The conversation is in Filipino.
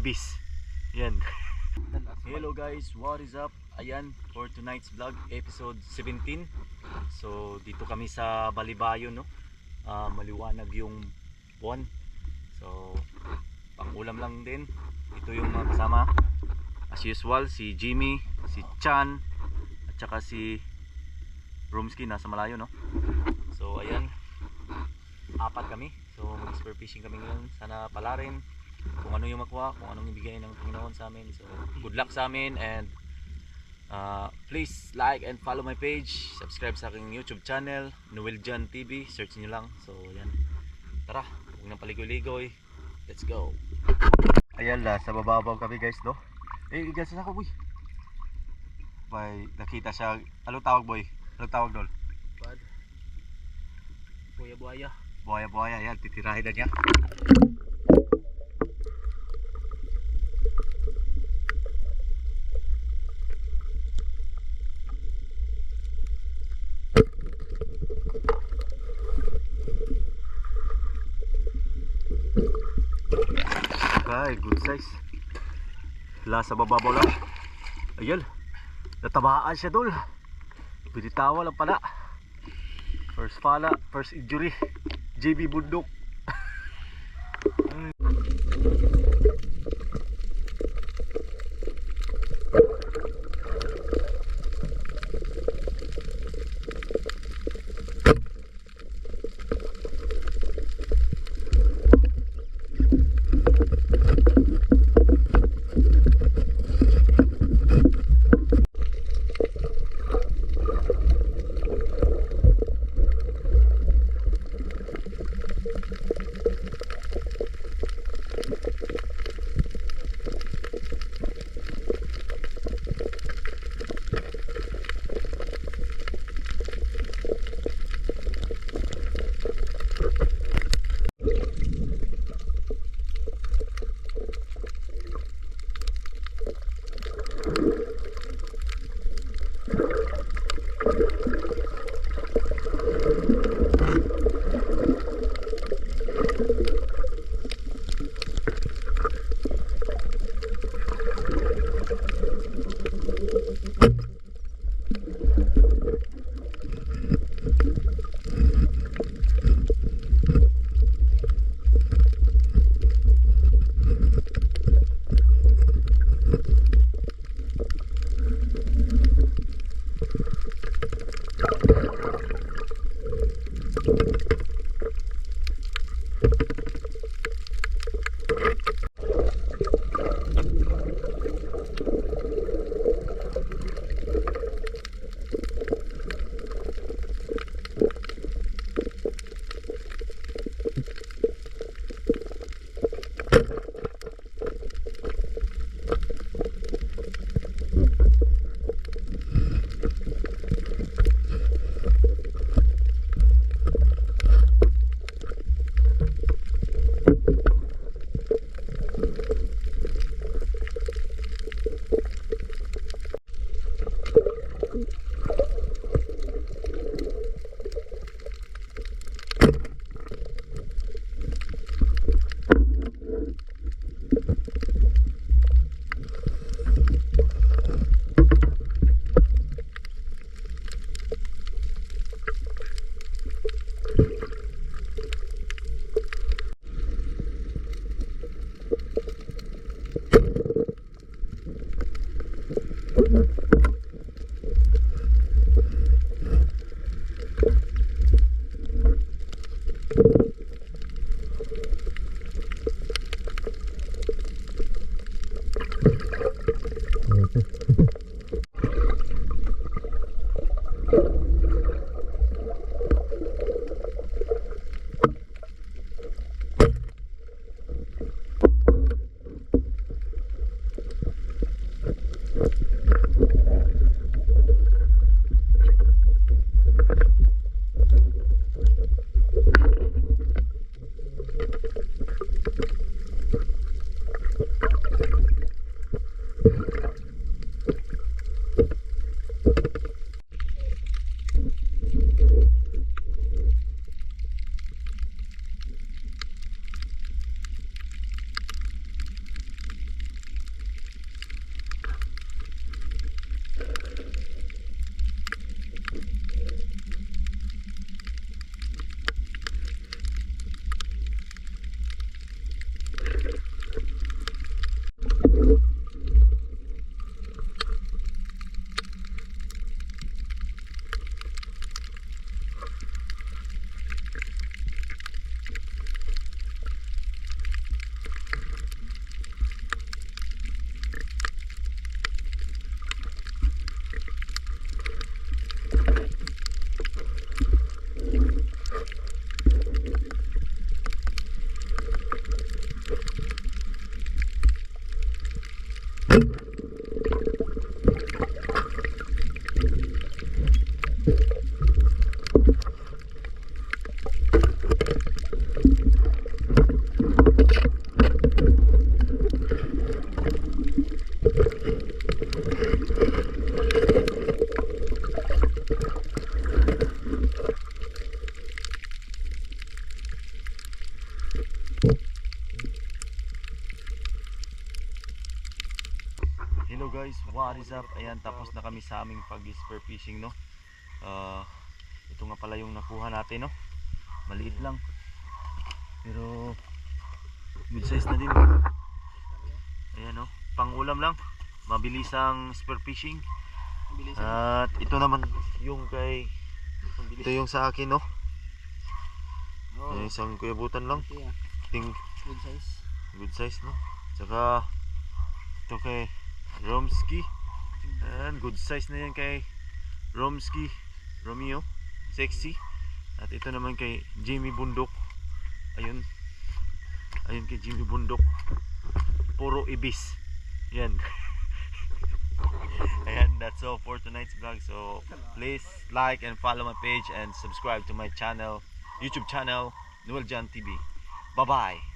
ibis. Yan. Hello guys, what is up? Ayan, for tonight's vlog, episode 17. So dito kami sa Balibayon, no? Maliwanag yung buwan. So pang-ulam lang din. Ito yung mga kasama. As usual, si Jimmy, si Chan, at saka si Romsky, nasa malayo, no? So ayan, apat kami. So mag-spear fishing kami ngayon. Sana pala rin kung ano yung makuha, kung anong ibigay ng Panginoon sa amin. So good luck sa amin, and please like and follow my page, subscribe sa aking YouTube channel, Noel John TV, search nyo lang. So yan, tara, huwag nang paligoy-ligoy, let's go. Ayan la, sa bababaw kami guys, no? Igasas ako boy. May nakita siya, anong tawag boy? Anong tawag doon? Buaya-buaya. Buaya-buaya, yan, titirahin na niya. Okay, good size. Sa bababaw lang. Ayan, natabaan siya dul. Binitawa lang pala. First pala, first injury. JB Bundok. what is up? Ayan, tapos na kami sa aming pag-spear fishing, no. Ito nga pala yung nakuha natin, no. Maliit lang. Pero good size na din. Ayan, no. Pang-ulam lang. Mabilisang spear fishing. At ito naman yung kay ito yung sa akin, no. Isang kuyabutan lang. Ting Good size. good size, no. Tsaka ito kay Romsky. And good size na yan kay Romsky Romeo Sexy. At ito naman kay Jimmy Bundok. Ayun kay Jimmy Bundok, puro ibis yan. Ayan, that's all for tonight's vlog. So please like and follow my page and subscribe to my channel, YouTube channel, Noel Jan TV. Bye bye.